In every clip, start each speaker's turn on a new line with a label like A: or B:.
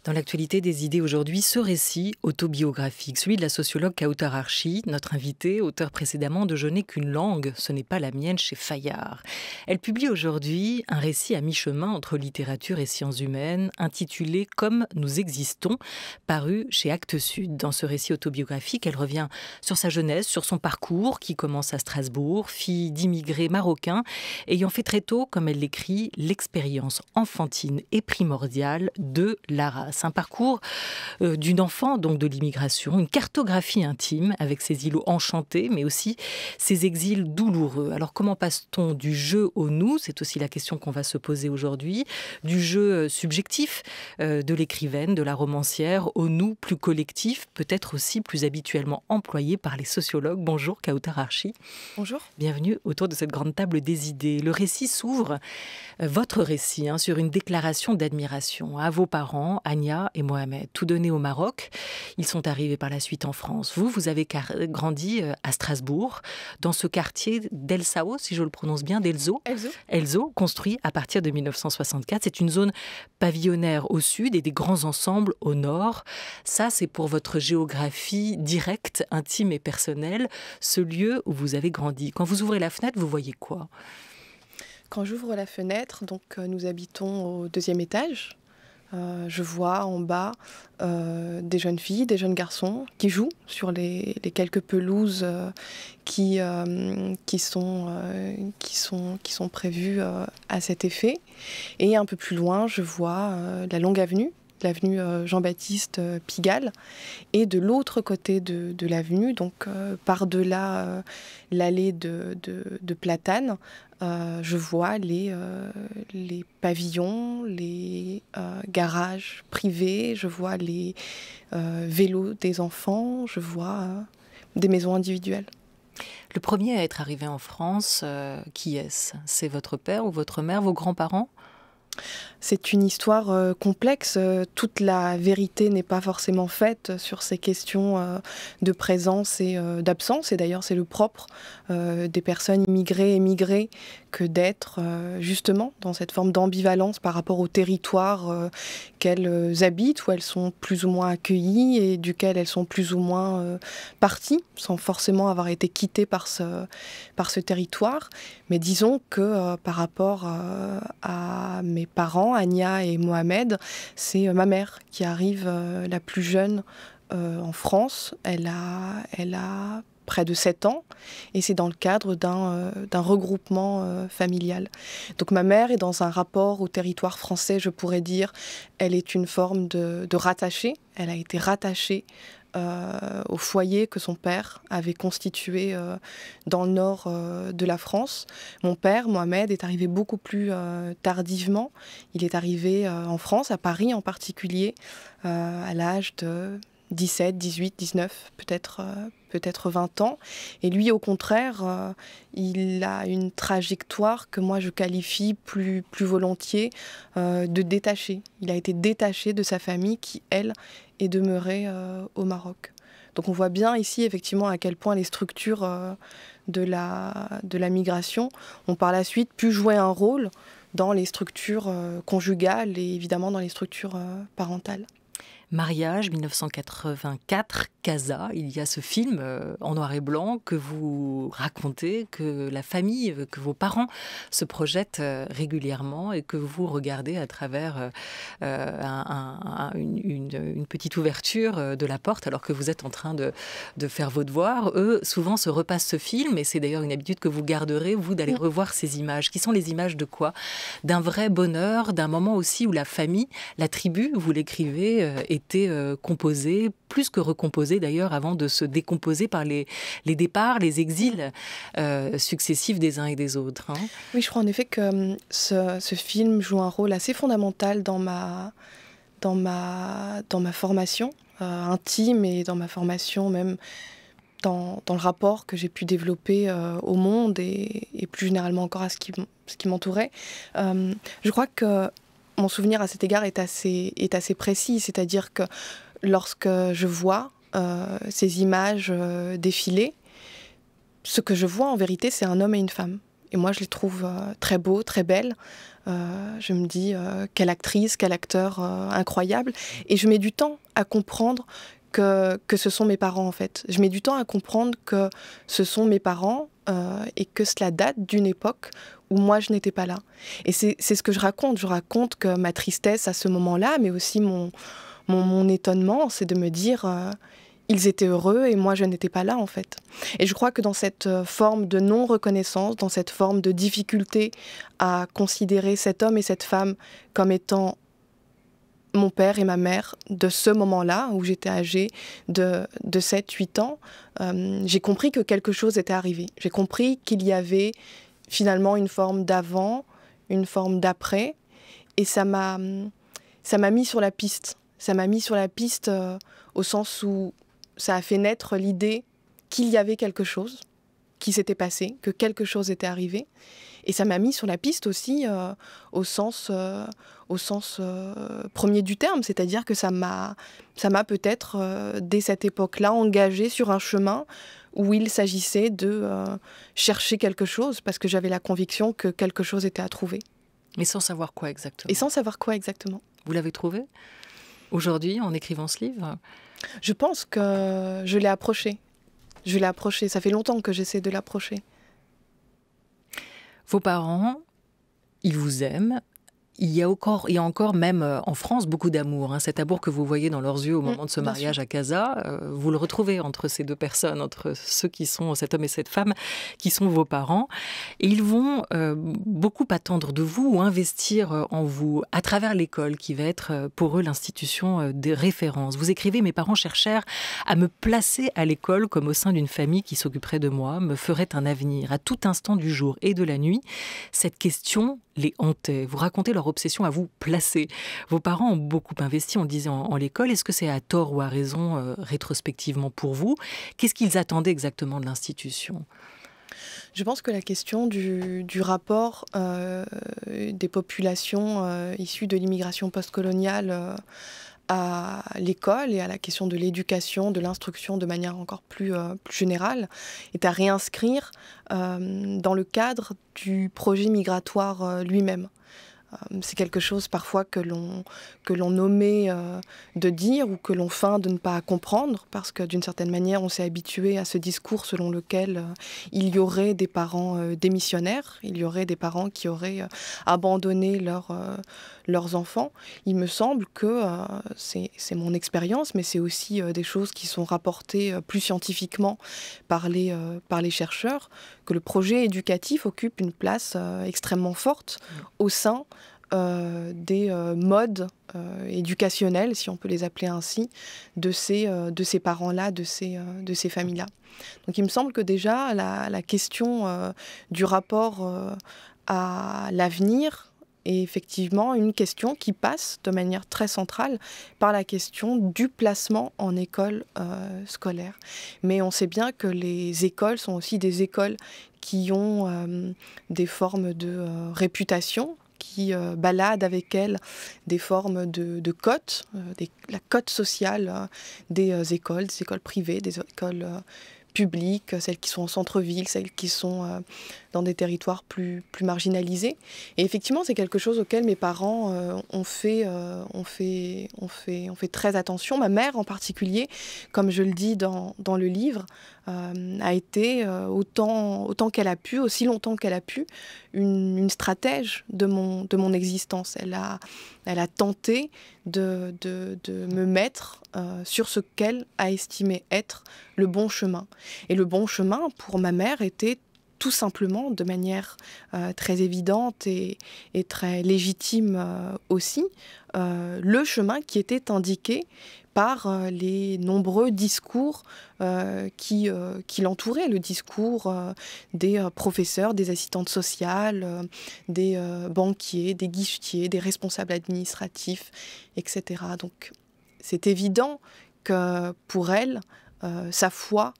A: Dans l'actualité des idées aujourd'hui, ce récit autobiographique, celui de la sociologue Kautar Archi, notre invitée, auteure précédemment de Je n'ai qu'une langue, ce n'est pas la mienne chez Fayard. Elle publie aujourd'hui un récit à mi-chemin entre littérature et sciences humaines, intitulé Comme nous existons, paru chez Actes Sud. Dans ce récit autobiographique, elle revient sur sa jeunesse, sur son parcours qui commence à Strasbourg, fille d'immigrés marocains, ayant fait très tôt, comme elle l'écrit, l'expérience enfantine et primordiale de la race. Un parcours d'une enfant donc de l'immigration, une cartographie intime avec ses îlots enchantés, mais aussi ses exils douloureux. Alors comment passe-t-on du jeu au nous? C'est aussi la question qu'on va se poser aujourd'hui. Du jeu subjectif de l'écrivaine, de la romancière, au nous plus collectif, peut-être aussi plus habituellement employé par les sociologues. Bonjour Kautar Archi.
B: Bonjour.
A: Bienvenue autour de cette grande table des idées. Le récit s'ouvre, votre récit, sur une déclaration d'admiration à vos parents, Ania et Mohamed, tous deux nés au Maroc. Ils sont arrivés par la suite en France. Vous avez grandi à Strasbourg, dans ce quartier d'Elsao, si je le prononce bien, Elzo, construit à partir de 1964. C'est une zone pavillonnaire au sud et des grands ensembles au nord. Ça, c'est pour votre géographie directe, intime et personnelle, ce lieu où vous avez grandi. Quand vous ouvrez la fenêtre, vous voyez quoi?
B: Quand j'ouvre la fenêtre, nous habitons au 2e étage. Je vois en bas des jeunes filles, des jeunes garçons qui jouent sur les quelques pelouses qui sont prévues à cet effet. Et un peu plus loin, je vois la longue avenue, l'avenue Jean-Baptiste Pigalle, et de l'autre côté de l'avenue, donc par-delà l'allée de Platane, je vois les pavillons, les garages privés, je vois les vélos des enfants, je vois des maisons individuelles.
A: Le premier à être arrivé en France, qui est-ce? C'est votre père ou votre mère, vos grands-parents?
B: C'est une histoire complexe. Toute la vérité n'est pas forcément faite sur ces questions de présence et d'absence. Et d'ailleurs, c'est le propre des personnes immigrées, émigrées, que d'être justement dans cette forme d'ambivalence par rapport au territoire qu'elles habitent, où elles sont plus ou moins accueillies et duquel elles sont plus ou moins parties, sans forcément avoir été quittées par ce territoire. Mais disons que par rapport à mes parents, Ania et Mohamed, c'est ma mère qui arrive la plus jeune en France. Elle a près de 7 ans, et c'est dans le cadre d'un regroupement familial. Donc ma mère est dans un rapport au territoire français, je pourrais dire. Elle est une forme de rattachée. Elle a été rattachée au foyer que son père avait constitué dans le nord de la France. Mon père, Mohamed, est arrivé beaucoup plus tardivement. Il est arrivé en France, à Paris en particulier, à l'âge de 17, 18, 19, peut-être 20 ans. Et lui, au contraire, il a une trajectoire que moi je qualifie plus volontiers de détaché. Il a été détaché de sa famille qui, elle, est demeurée au Maroc. Donc on voit bien ici effectivement à quel point les structures de la migration ont par la suite pu jouer un rôle dans les structures conjugales et évidemment dans les structures parentales.
A: Mariage, 1984, Casa, il y a ce film en noir et blanc que vous racontez, que la famille, que vos parents se projettent régulièrement et que vous regardez à travers une petite ouverture de la porte alors que vous êtes en train de faire vos devoirs. Eux, souvent, se repassent ce film et c'est d'ailleurs une habitude que vous garderez, vous, d'aller revoir ces images. Qui sont les images de quoi? D'un vrai bonheur, d'un moment aussi où la famille, la tribu, vous l'écrivez, était composée, plus que recomposée d'ailleurs, avant de se décomposer par les départs, les exils successifs des uns et des autres.
B: Oui, je crois en effet que ce film joue un rôle assez fondamental dans ma formation intime et dans ma formation même dans le rapport que j'ai pu développer au monde et plus généralement encore à ce qui m'entourait. Je crois que mon souvenir à cet égard est assez précis, c'est-à-dire que lorsque je vois ces images défiler, ce que je vois en vérité, c'est un homme et une femme. Et moi, je les trouve très beaux, très belles. Je me dis, quelle actrice, quel acteur incroyable. Et je mets du temps à comprendre que ce sont mes parents, en fait. Je mets du temps à comprendre que ce sont mes parents et que cela date d'une époque où moi, je n'étais pas là. Et c'est ce que je raconte. Je raconte que ma tristesse à ce moment-là, mais aussi mon étonnement, c'est de me dire... ils étaient heureux et moi, je n'étais pas là, en fait. Et je crois que dans cette forme de non-reconnaissance, dans cette forme de difficulté à considérer cet homme et cette femme comme étant mon père et ma mère de ce moment-là, où j'étais âgée de 7-8 ans, j'ai compris que quelque chose était arrivé. J'ai compris qu'il y avait finalement une forme d'avant, une forme d'après, et ça m'a mis sur la piste. Ça m'a mis sur la piste au sens où ça a fait naître l'idée qu'il y avait quelque chose qui s'était passé, que quelque chose était arrivé. Et ça m'a mis sur la piste aussi au sens premier du terme, c'est-à-dire que ça m'a peut-être, dès cette époque-là, engagée sur un chemin où il s'agissait de chercher quelque chose, parce que j'avais la conviction que quelque chose était à trouver.
A: Mais sans savoir quoi exactement.
B: Et sans savoir quoi exactement.
A: Vous l'avez trouvé aujourd'hui en écrivant ce livre ?
B: Je pense que je l'ai approché. Je l'ai approché. Ça fait longtemps que j'essaie de l'approcher.
A: Vos parents, ils vous aiment. Il y a encore même en France beaucoup d'amour. Cet amour que vous voyez dans leurs yeux au moment de ce mariage à Casa, vous le retrouvez entre ces deux personnes, entre ceux qui sont cet homme et cette femme, qui sont vos parents. Et ils vont beaucoup attendre de vous ou investir en vous à travers l'école qui va être pour eux l'institution des références. Vous écrivez « Mes parents cherchèrent à me placer à l'école comme au sein d'une famille qui s'occuperait de moi, me ferait un avenir. À tout instant du jour et de la nuit, cette question les hantait. » Vous racontez leur obsession à vous placer. Vos parents ont beaucoup investi, on le disait, en l'école. Est-ce que c'est à tort ou à raison, rétrospectivement, pour vous ? Qu'est-ce qu'ils attendaient exactement de l'institution ?
B: Je pense que la question du rapport des populations issues de l'immigration postcoloniale à l'école et à la question de l'éducation, de l'instruction de manière encore plus générale, est à réinscrire dans le cadre du projet migratoire lui-même. C'est quelque chose parfois que l'on omet de dire ou que l'on feint de ne pas comprendre, parce que d'une certaine manière on s'est habitué à ce discours selon lequel il y aurait des parents démissionnaires, il y aurait des parents qui auraient abandonné leurs enfants. Il me semble que c'est mon expérience, mais c'est aussi des choses qui sont rapportées plus scientifiquement par les chercheurs, que le projet éducatif occupe une place extrêmement forte au sein des modes éducationnels, si on peut les appeler ainsi, de ces parents-là, de ces familles-là. Donc il me semble que déjà la question du rapport à l'avenir est effectivement une question qui passe de manière très centrale par la question du placement en école scolaire. Mais on sait bien que les écoles sont aussi des écoles qui ont des formes de réputation, qui baladent avec elles des formes de cotes, la cote sociale des écoles privées, des écoles publiques, celles qui sont en centre-ville, celles qui sont dans des territoires plus marginalisés. Et effectivement, c'est quelque chose auquel mes parents ont fait très attention. Ma mère en particulier, comme je le dis dans le livre, a été autant qu'elle a pu, aussi longtemps qu'elle a pu, une stratège de mon existence. Elle a tenté de me mettre sur ce qu'elle a estimé être le bon chemin. Et le bon chemin, pour ma mère, était tout simplement, de manière très évidente et très légitime aussi, le chemin qui était indiqué par les nombreux discours qui l'entouraient, le discours des professeurs, des assistantes sociales, des banquiers, des guichetiers, des responsables administratifs, etc. Donc c'est évident que pour elle, sa foi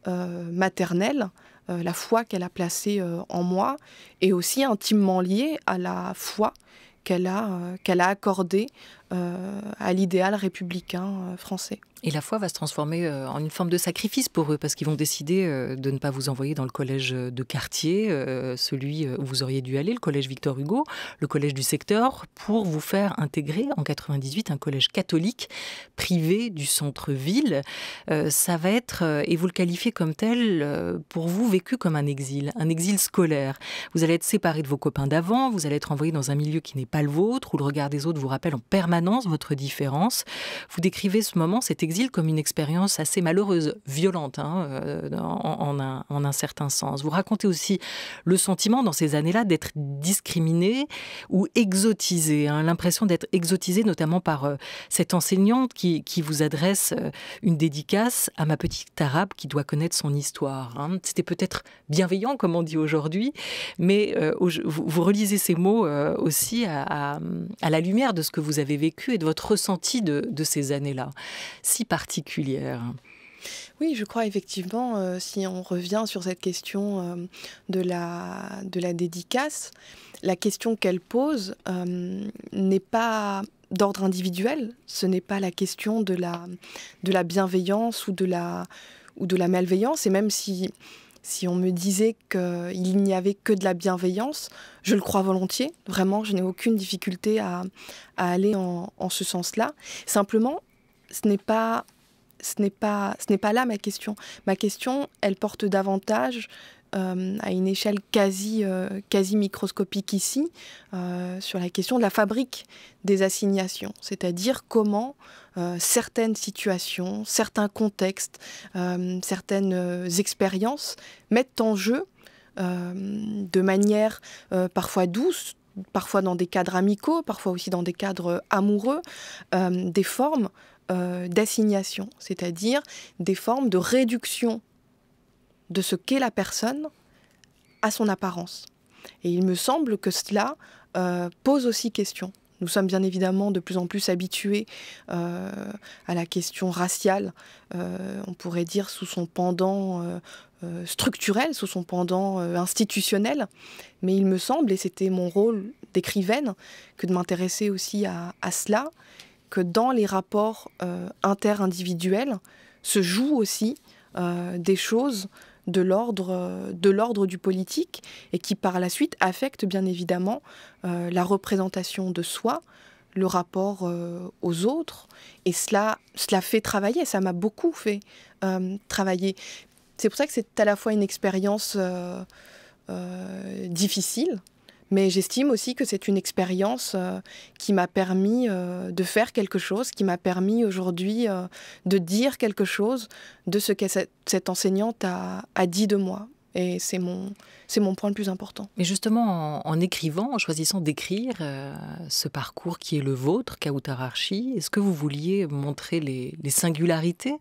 B: maternelle, la foi qu'elle a placée en moi, est aussi intimement liée à la foi qu'elle a accordée à l'idéal républicain français.
A: Et la foi va se transformer en une forme de sacrifice pour eux, parce qu'ils vont décider de ne pas vous envoyer dans le collège de quartier, celui où vous auriez dû aller, le collège Victor Hugo, le collège du secteur, pour vous faire intégrer en 98 un collège catholique privé du centre-ville. Ça va être, et vous le qualifiez comme tel, pour vous vécu comme un exil scolaire. Vous allez être séparé de vos copains d'avant, vous allez être envoyé dans un milieu qui n'est pas le vôtre, où le regard des autres vous rappelle en permanence votre différence. Vous décrivez ce moment, cet exil, comme une expérience assez malheureuse, violente, en un certain sens. Vous racontez aussi le sentiment dans ces années-là d'être discriminé ou exotisé, l'impression d'être exotisé notamment par cette enseignante qui vous adresse une dédicace à ma petite arabe qui doit connaître son histoire. C'était peut-être bienveillant, comme on dit aujourd'hui, mais vous relisez ces mots aussi à la lumière de ce que vous avez vécu et de votre ressenti de ces années-là, si particulière.
B: Oui, je crois effectivement, si on revient sur cette question de la dédicace, la question qu'elle pose n'est pas d'ordre individuel, ce n'est pas la question de la bienveillance ou de la malveillance, et même si on me disait qu'il n'y avait que de la bienveillance, je le crois volontiers. Vraiment, je n'ai aucune difficulté à aller en ce sens-là. Simplement, ce n'est pas là ma question. Ma question, elle porte davantage à une échelle quasi microscopique ici, sur la question de la fabrique des assignations. C'est-à-dire comment certaines situations, certains contextes, certaines expériences mettent en jeu de manière parfois douce, parfois dans des cadres amicaux, parfois aussi dans des cadres amoureux, des formes d'assignation, c'est-à-dire des formes de réduction de ce qu'est la personne à son apparence. Et il me semble que cela pose aussi question. Nous sommes bien évidemment de plus en plus habitués à la question raciale, on pourrait dire sous son pendant structurel, sous son pendant institutionnel, mais il me semble, et c'était mon rôle d'écrivaine, que de m'intéresser aussi à cela, que dans les rapports interindividuels se jouent aussi des choses de l'ordre du politique et qui par la suite affectent bien évidemment la représentation de soi, le rapport aux autres, et cela fait travailler, ça m'a beaucoup fait travailler. C'est pour ça que c'est à la fois une expérience difficile, mais j'estime aussi que c'est une expérience qui m'a permis de faire quelque chose, qui m'a permis aujourd'hui de dire quelque chose de ce que cette enseignante a dit de moi. Et c'est mon point le plus important.
A: Mais justement, en écrivant, en choisissant d'écrire ce parcours qui est le vôtre, Kawthar Archi, est-ce que vous vouliez montrer les singularités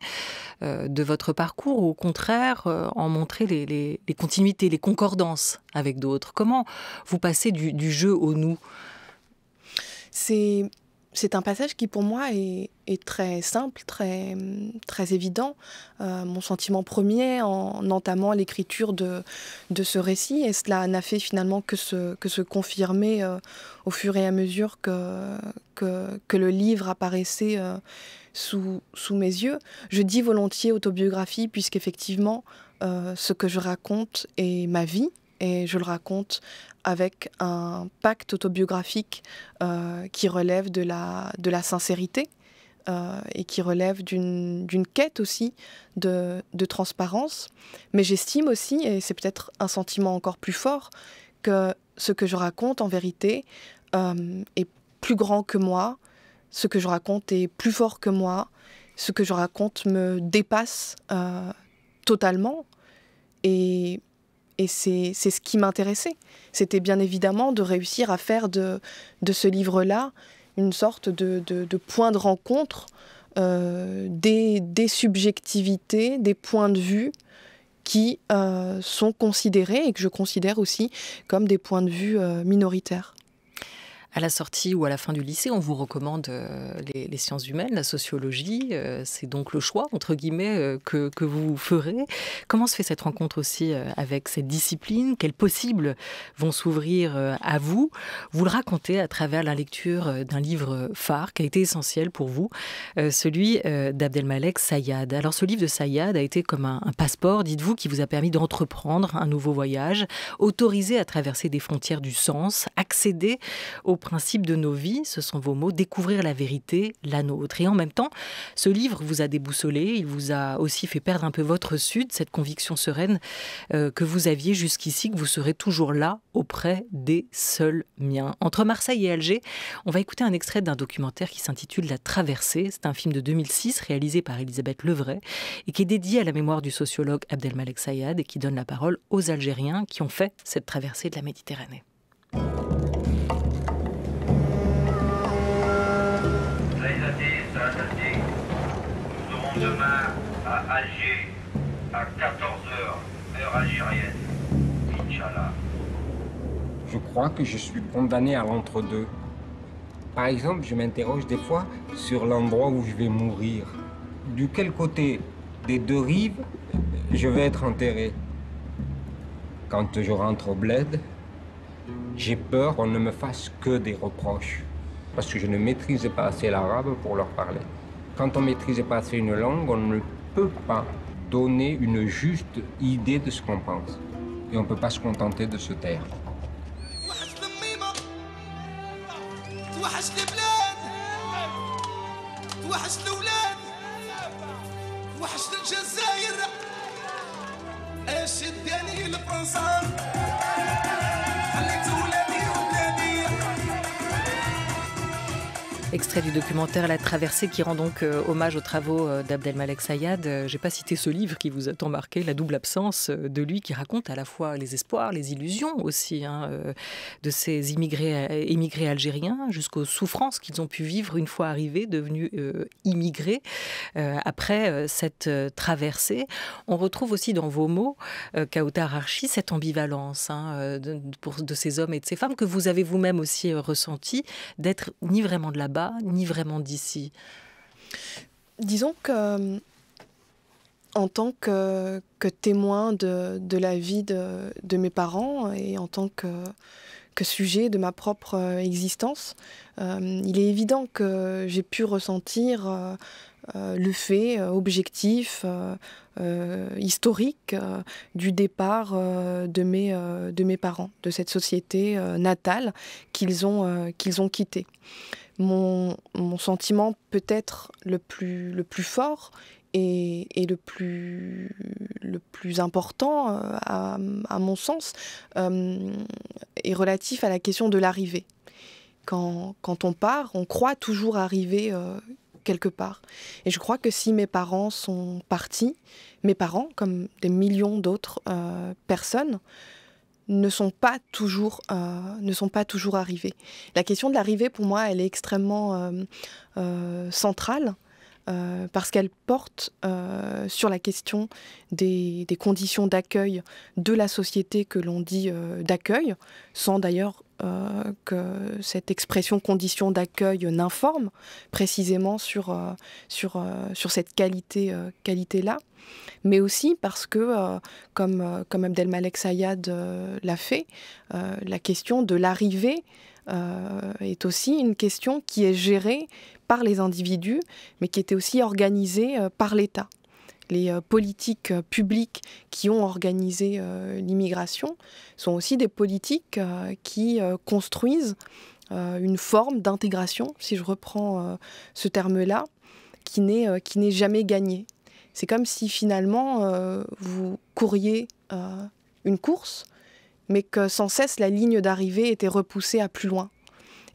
A: de votre parcours ou au contraire en montrer les continuités, les concordances avec d'autres? Comment vous passez du jeu au nous?
B: C'est un passage qui pour moi est très simple, très évident. Mon sentiment premier en entamant l'écriture de ce récit, et cela n'a fait finalement que se confirmer au fur et à mesure que le livre apparaissait sous mes yeux. Je dis volontiers autobiographie puisqu'effectivement ce que je raconte est ma vie. Et je le raconte avec un pacte autobiographique qui relève de la sincérité et qui relève d'une quête aussi de transparence. Mais j'estime aussi, et c'est peut-être un sentiment encore plus fort, que ce que je raconte en vérité est plus grand que moi, ce que je raconte est plus fort que moi, ce que je raconte me dépasse totalement. Et c'est ce qui m'intéressait. C'était bien évidemment de réussir à faire de ce livre-là une sorte de point de rencontre des subjectivités, des points de vue qui sont considérés et que je considère aussi comme des points de vue minoritaires.
A: À la sortie ou à la fin du lycée, on vous recommande les sciences humaines, la sociologie. C'est donc le choix, entre guillemets, que vous ferez. Comment se fait cette rencontre aussi avec cette discipline? Quels possibles vont s'ouvrir à vous? Vous le racontez à travers la lecture d'un livre phare qui a été essentiel pour vous, celui d'Abdelmalek Sayad. Alors ce livre de Sayad a été comme un passeport, dites-vous, qui vous a permis d'entreprendre un nouveau voyage, autorisé à traverser des frontières du sens, accéder aux principes de nos vies, ce sont vos mots, découvrir la vérité, la nôtre. Et en même temps, ce livre vous a déboussolé, il vous a aussi fait perdre un peu votre sud, cette conviction sereine que vous aviez jusqu'ici, que vous serez toujours là, auprès des seuls miens. Entre Marseille et Alger, on va écouter un extrait d'un documentaire qui s'intitule La Traversée. C'est un film de 2006 réalisé par Elisabeth Levray et qui est dédié à la mémoire du sociologue Abdelmalek Sayad et qui donne la parole aux Algériens qui ont fait cette traversée de la Méditerranée.
C: Nous serons demain à Alger à 14h, heure algérienne. Inch'Allah.
D: Je crois que je suis condamné à l'entre-deux. Par exemple, je m'interroge des fois sur l'endroit où je vais mourir. De quel côté des deux rives je vais être enterré? Quand je rentre au bled, j'ai peur qu'on ne me fasse que des reproches. Parce que je ne maîtrise pas assez l'arabe pour leur parler. Quand on ne maîtrise pas assez une langue, on ne peut pas donner une juste idée de ce qu'on pense. Et on ne peut pas se contenter de se taire.
A: Extrait du documentaire La Traversée qui rend donc hommage aux travaux d'Abdelmalek Sayad. J'ai pas cité ce livre qui vous a tant marqué, La double absence de lui, qui raconte à la fois les espoirs, les illusions aussi de ces émigrés algériens, jusqu'aux souffrances qu'ils ont pu vivre une fois arrivés, devenus immigrés, après cette traversée. On retrouve aussi dans vos mots, Kaoutar Archi, cette ambivalence de ces hommes et de ces femmes que vous avez vous-même aussi ressenti, d'être ni vraiment de là-bas, ni vraiment d'ici.
B: Disons que, en tant que témoin de la vie de mes parents et en tant que sujet de ma propre existence, il est évident que j'ai pu ressentir le fait objectif, historique du départ de mes parents, de cette société natale qu'ils ont quittée. Mon sentiment peut-être le plus fort et le plus important, à mon sens, est relatif à la question de l'arrivée. Quand on part, on croit toujours arriver quelque part. Et je crois que si mes parents sont partis, mes parents, comme des millions d'autres personnes, ne sont pas toujours arrivés. La question de l'arrivée, pour moi, elle est extrêmement centrale parce qu'elle porte sur la question des conditions d'accueil de la société que l'on dit d'accueil, sans d'ailleurs que cette expression condition d'accueil n'informe précisément sur cette qualité-là. Mais aussi parce que, comme Abdelmalek Sayad l'a fait, la question de l'arrivée est aussi une question qui est gérée par les individus, mais qui était aussi organisée par l'État. Les politiques publiques qui ont organisé l'immigration sont aussi des politiques qui construisent une forme d'intégration, si je reprends ce terme-là, qui n'est jamais gagnée. C'est comme si finalement vous couriez une course, mais que sans cesse la ligne d'arrivée était repoussée à plus loin.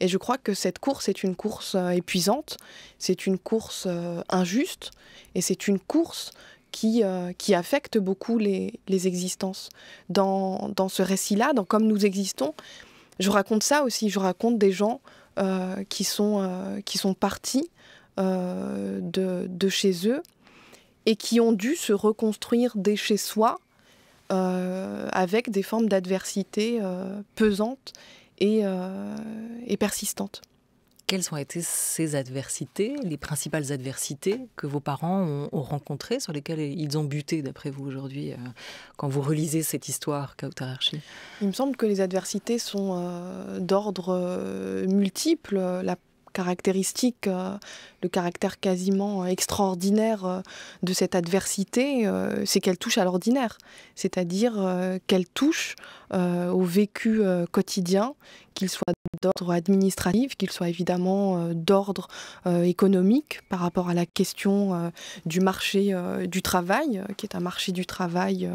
B: Et je crois que cette course est une course épuisante, c'est une course injuste, et c'est une course qui affecte beaucoup les existences. Dans ce récit-là, dans Comme nous existons, je raconte ça aussi, je raconte des gens qui sont partis de chez eux, et qui ont dû se reconstruire dès chez soi avec des formes d'adversité pesantes et persistante.
A: Quelles ont été ces adversités, les principales adversités que vos parents ont rencontrées, sur lesquelles ils ont buté, d'après vous, aujourd'hui, quand vous relisez cette histoire, Kautar Archi?
B: Il me semble que les adversités sont d'ordre multiple. La caractéristique, le caractère quasiment extraordinaire de cette adversité, c'est qu'elle touche à l'ordinaire, c'est-à-dire qu'elle touche au vécu quotidien, qu'il soit d'ordre administratif, qu'il soit évidemment d'ordre économique par rapport à la question du marché du travail, qui est un marché du travail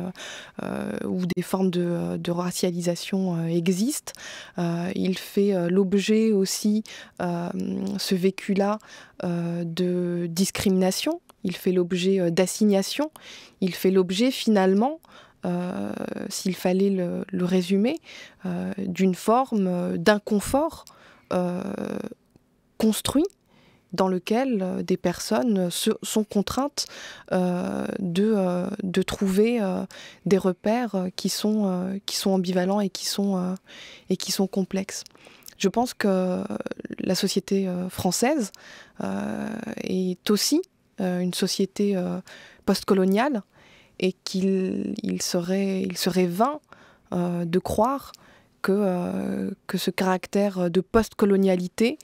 B: où des formes de racialisation existent. Il fait l'objet aussi, ce vécu-là, de discrimination, il fait l'objet d'assignation, il fait l'objet finalement, s'il fallait le résumer, d'une forme d'inconfort construit dans lequel des personnes sont contraintes de trouver des repères qui sont ambivalents et qui sont complexes. Je pense que la société française est aussi une société postcoloniale, et qu'il serait vain de croire que ce caractère de postcolonialité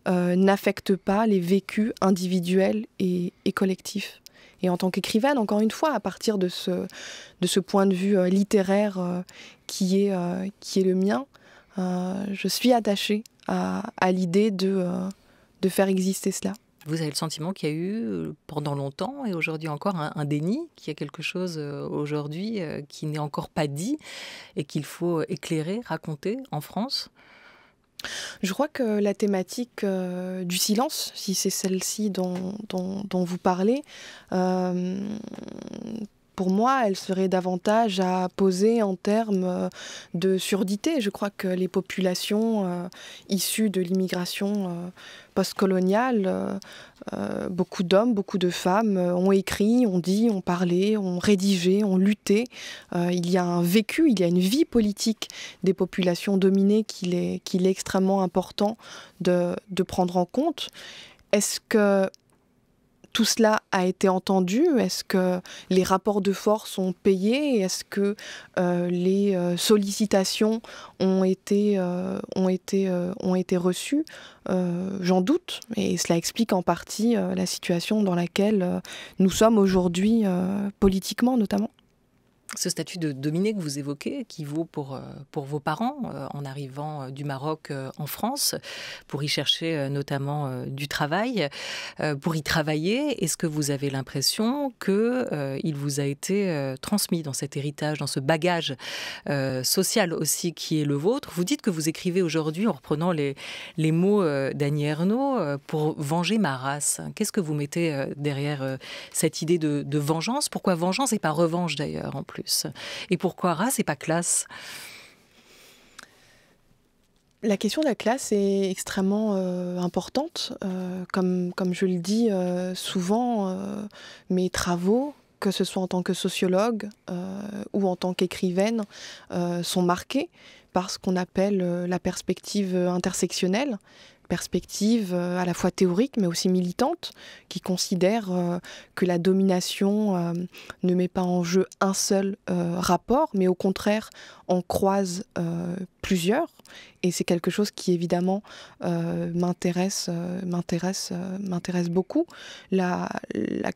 B: n'affecte pas les vécus individuels et collectifs. Et en tant qu'écrivaine, encore une fois, à partir de ce point de vue littéraire qui est le mien, je suis attachée à l'idée de faire exister cela.
A: Vous avez le sentiment qu'il y a eu, pendant longtemps et aujourd'hui encore, un déni, qu'il y a quelque chose aujourd'hui qui n'est encore pas dit et qu'il faut éclairer, raconter en France?
B: Je crois que la thématique du silence, si c'est celle-ci dont vous parlez, pour moi, elle serait davantage à poser en termes de surdité. Je crois que les populations issues de l'immigration postcoloniale, beaucoup d'hommes, beaucoup de femmes ont écrit, ont dit, ont parlé, ont rédigé, ont lutté. Il y a un vécu, il y a une vie politique des populations dominées qu'il est extrêmement important de prendre en compte. Est-ce que tout cela a été entendu? Est-ce que les rapports de force ont payé? Est-ce que les sollicitations ont été reçues? J'en doute, et cela explique en partie la situation dans laquelle nous sommes aujourd'hui, politiquement notamment.
A: Ce statut de dominé que vous évoquez, qui vaut pour vos parents en arrivant du Maroc en France, pour y chercher notamment du travail, pour y travailler, est-ce que vous avez l'impression qu'il vous a été transmis dans cet héritage, dans ce bagage social aussi qui est le vôtre? Vous dites que vous écrivez aujourd'hui, en reprenant les mots d'Annie Ernaux, pour venger ma race. Qu'est-ce que vous mettez derrière cette idée de vengeance? Pourquoi vengeance et pas revanche d'ailleurs en plus? Et pourquoi race et pas classe?
B: La question de la classe est extrêmement importante. Comme je le dis souvent, mes travaux, que ce soit en tant que sociologue ou en tant qu'écrivaine, sont marqués par ce qu'on appelle la perspective intersectionnelle, perspective à la fois théorique mais aussi militante, qui considère que la domination ne met pas en jeu un seul rapport, mais au contraire en croise plusieurs. Et c'est quelque chose qui évidemment m'intéresse beaucoup. La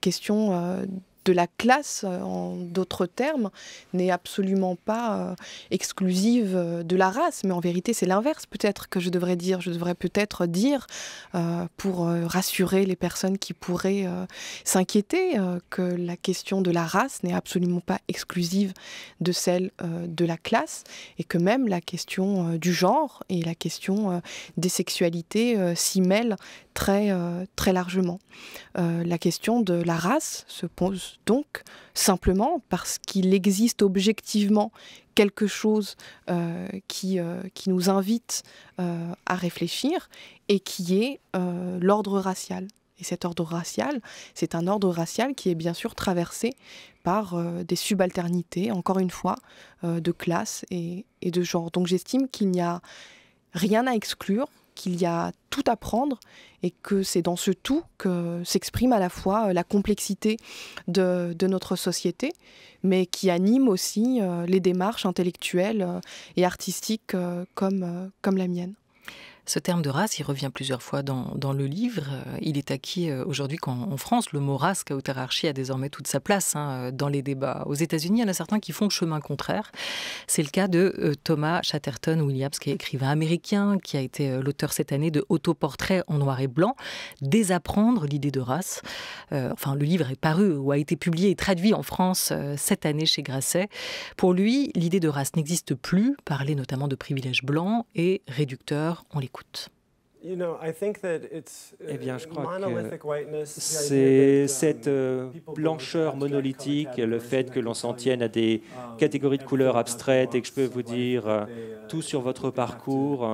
B: question de la classe, en d'autres termes, n'est absolument pas exclusive de la race, mais en vérité c'est l'inverse peut-être que je devrais dire. Je devrais peut-être dire, pour rassurer les personnes qui pourraient s'inquiéter, que la question de la race n'est absolument pas exclusive de celle de la classe, et que même la question du genre et la question des sexualités s'y mêlent très largement. La question de la race se pose donc simplement parce qu'il existe objectivement quelque chose qui nous invite à réfléchir, et qui est l'ordre racial. Et cet ordre racial, c'est un ordre racial qui est bien sûr traversé par des subalternités, encore une fois, de classe et de genre. Donc j'estime qu'il n'y a rien à exclure, qu'il y a tout à prendre et que c'est dans ce tout que s'exprime à la fois la complexité de notre société, mais qui anime aussi les démarches intellectuelles et artistiques comme la mienne.
A: Ce terme de race, il revient plusieurs fois dans le livre. Il est acquis aujourd'hui qu'en France, le mot race, Kawthar Archi, a désormais toute sa place dans les débats. Aux États-Unis, il y en a certains qui font le chemin contraire. C'est le cas de Thomas Chatterton Williams, qui est écrivain américain, qui a été l'auteur cette année de Autoportrait en noir et blanc, Désapprendre l'idée de race. Le livre est paru ou a été publié et traduit en France cette année chez Grasset. Pour lui, l'idée de race n'existe plus, parler notamment de privilèges blancs est réducteur. On l'écoute.
E: Eh bien, je crois que
F: c'est cette blancheur monolithique, le fait que l'on s'en tienne à des catégories de couleurs abstraites et que je peux vous dire tout sur votre parcours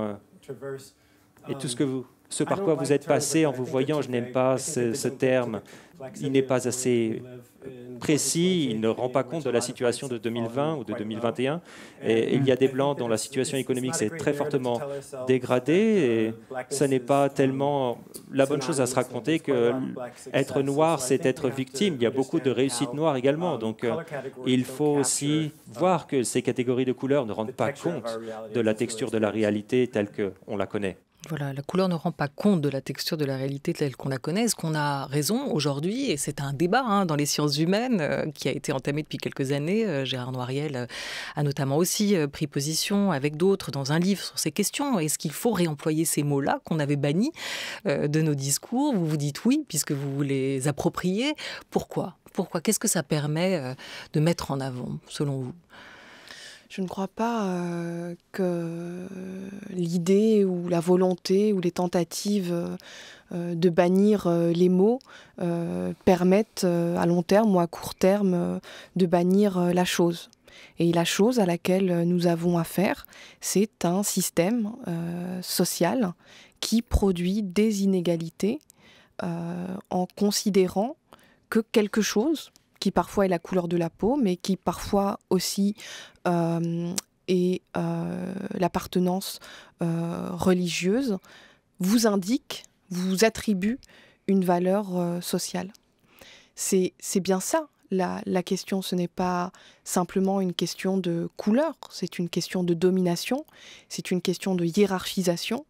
F: et tout ce par quoi vous êtes passé en vous voyant. Je n'aime pas ce terme. Il n'est pas assez précis, il ne rend pas compte de la situation de 2020 ou de 2021. Et il y a des Blancs dont la situation économique s'est très fortement dégradée. Et ce n'est pas tellement la bonne chose à se raconter que être noir, c'est être victime. Il y a beaucoup de réussites noires également. Donc il faut aussi voir que ces catégories de couleurs ne rendent pas compte de la texture de la réalité telle qu'on la connaît.
A: Voilà, la couleur ne rend pas compte de la texture de la réalité telle qu'on la connaît. Est-ce qu'on a raison aujourd'hui? Et c'est un débat dans les sciences humaines qui a été entamé depuis quelques années. Gérard Noiriel a notamment aussi pris position avec d'autres dans un livre sur ces questions. Est-ce qu'il faut réemployer ces mots-là qu'on avait bannis de nos discours? Vous vous dites oui, puisque vous les appropriez. Pourquoi? Qu'est-ce que ça permet de mettre en avant, selon vous?
B: Je ne crois pas que l'idée ou la volonté ou les tentatives de bannir les mots permettent à long terme ou à court terme de bannir la chose. Et la chose à laquelle nous avons affaire, c'est un système social qui produit des inégalités en considérant que quelque chose qui parfois est la couleur de la peau, mais qui parfois aussi est l'appartenance religieuse, vous indique, vous attribue une valeur sociale. C'est bien ça, la question. Ce n'est pas simplement une question de couleur, c'est une question de domination, c'est une question de hiérarchisation,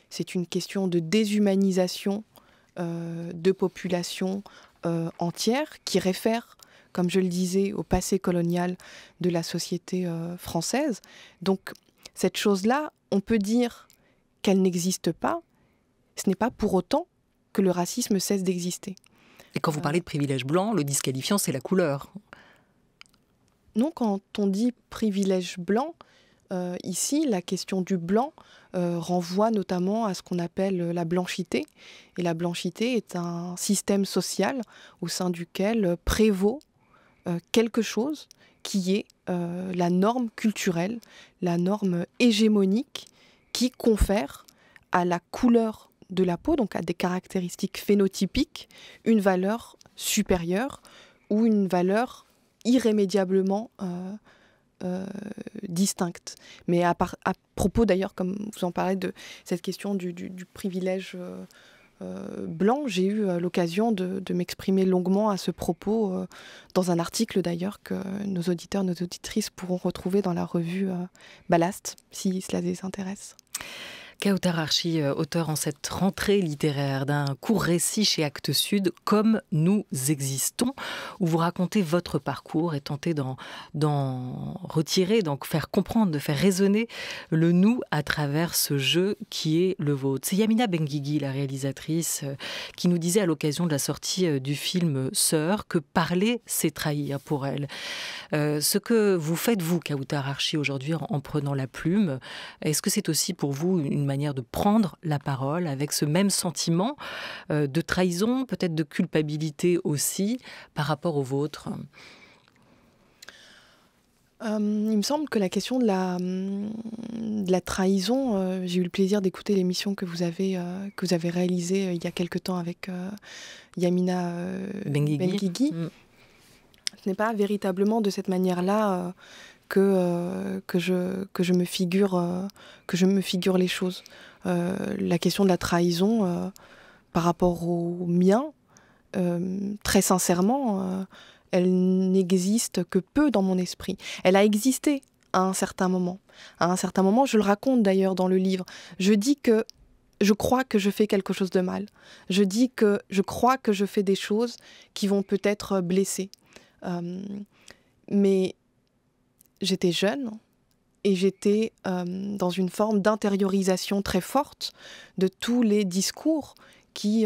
B: c'est une question de déshumanisation de populations entières qui réfèrent, comme je le disais, au passé colonial de la société française. Donc, cette chose-là, on peut dire qu'elle n'existe pas. Ce n'est pas pour autant que le racisme cesse d'exister.
A: Et quand vous parlez de privilège blanc, le disqualifiant, c'est la couleur.
B: Non, quand on dit privilège blanc, ici, la question du blanc renvoie notamment à ce qu'on appelle la blanchité. Et la blanchité est un système social au sein duquel prévaut quelque chose qui est la norme culturelle, la norme hégémonique qui confère à la couleur de la peau, donc à des caractéristiques phénotypiques, une valeur supérieure ou une valeur irrémédiablement distincte. Mais à propos d'ailleurs, comme vous en parlez, de cette question du privilège blanc, j'ai eu l'occasion de m'exprimer longuement à ce propos dans un article d'ailleurs que nos auditeurs, nos auditrices pourront retrouver dans la revue Ballast, si cela les intéresse.
A: Kawthar Archi, auteur en cette rentrée littéraire d'un court récit chez Actes Sud, Comme nous existons, où vous racontez votre parcours et tentez d'en retirer, d'en faire comprendre, de faire résonner le nous à travers ce jeu qui est le vôtre. C'est Yamina Benguigui, la réalisatrice, qui nous disait à l'occasion de la sortie du film Sœur que parler, c'est trahir pour elle. Ce que vous faites, vous, Kawthar Archi, aujourd'hui en prenant la plume, est-ce que c'est aussi pour vous une manière de prendre la parole avec ce même sentiment de trahison, peut-être de culpabilité aussi, par rapport au vôtre?
B: Il me semble que la question de la trahison, j'ai eu le plaisir d'écouter l'émission que vous avez réalisée il y a quelque temps avec Yamina Benguigui. Ce n'est pas véritablement de cette manière-là que je me figure les choses. La question de la trahison par rapport au mien, très sincèrement, elle n'existe que peu dans mon esprit. Elle a existé à un certain moment. À un certain moment, je le raconte d'ailleurs dans le livre, je dis que je crois que je fais quelque chose de mal. Je dis que je crois que je fais des choses qui vont peut-être blesser. Mais j'étais jeune et j'étais dans une forme d'intériorisation très forte de tous les discours qui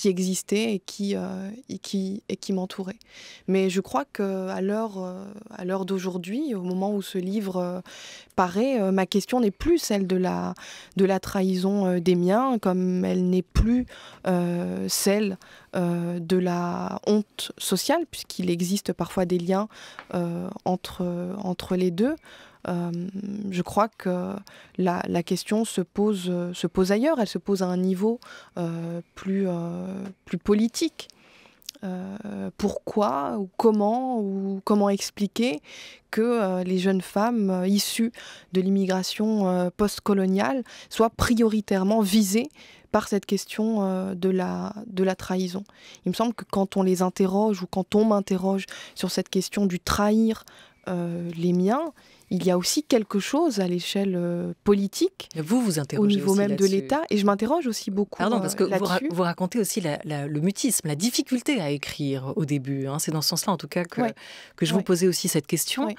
B: existaient et qui m'entouraient. Mais je crois qu'à l'heure d'aujourd'hui, au moment où ce livre paraît, ma question n'est plus celle de la trahison des miens, comme elle n'est plus celle de la honte sociale, puisqu'il existe parfois des liens entre les deux. Je crois que la question se pose ailleurs, elle se pose à un niveau plus politique. Pourquoi ou comment expliquer que les jeunes femmes issues de l'immigration postcoloniale soient prioritairement visées par cette question de la trahison. Il me semble que quand on les interroge ou quand on m'interroge sur cette question du trahir les miens, il y a aussi quelque chose à l'échelle politique,
A: vous interrogez
B: au niveau même de l'État, et je m'interroge aussi beaucoup
A: parce que
B: là-dessus.
A: Vous racontez aussi le mutisme, la difficulté à écrire au début. C'est dans ce sens-là, en tout cas, que je vous posais aussi cette question,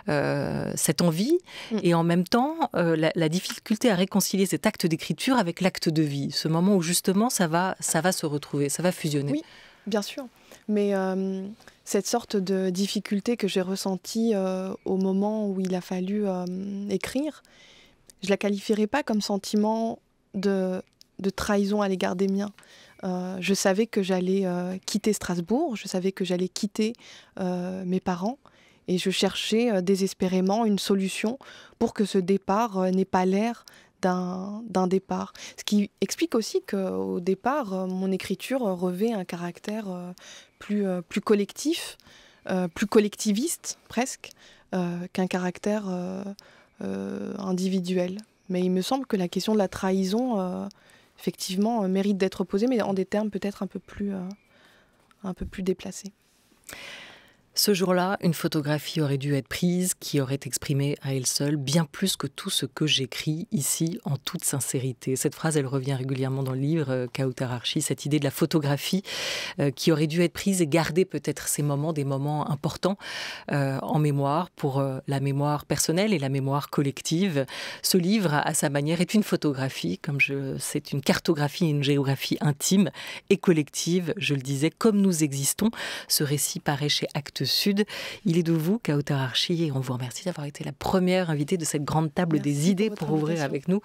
A: cette envie, et en même temps, la difficulté à réconcilier cet acte d'écriture avec l'acte de vie, ce moment où justement ça va se retrouver, ça va fusionner.
B: Oui, bien sûr. Mais cette sorte de difficulté que j'ai ressentie au moment où il a fallu écrire, je la qualifierais pas comme sentiment de trahison à l'égard des miens. Je savais que j'allais quitter Strasbourg, je savais que j'allais quitter mes parents, et je cherchais désespérément une solution pour que ce départ n'ait pas l'air d'un départ. Ce qui explique aussi qu'au départ, mon écriture revêt un caractère plus collectif, plus collectiviste presque, qu'un caractère individuel. Mais il me semble que la question de la trahison, effectivement, mérite d'être posée, mais en des termes peut-être un peu plus déplacés.
A: Ce jour-là, une photographie aurait dû être prise qui aurait exprimé à elle seule bien plus que tout ce que j'écris ici en toute sincérité. Cette phrase, elle revient régulièrement dans le livre Kaoutar Archi, cette idée de la photographie qui aurait dû être prise et garder peut-être ces moments, des moments importants en mémoire pour la mémoire personnelle et la mémoire collective. Ce livre, à sa manière, est une photographie, c'est une cartographie et une géographie intime et collective. Je le disais, comme nous existons. Ce récit paraît chez Actes Sud. Il est de vous, Kaoutar Archi, et on vous remercie d'avoir été la première invitée de cette grande table des idées pour ouvrir avec nous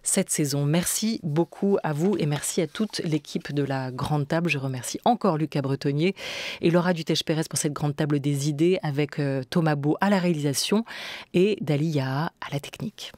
A: cette saison. Merci beaucoup à vous et merci à toute l'équipe de la Grande Table. Je remercie encore Lucas Bretonnier et Laura Dutèche-Pérez pour cette Grande Table des idées avec Thomas Beau à la réalisation et Dali Yaha à la technique.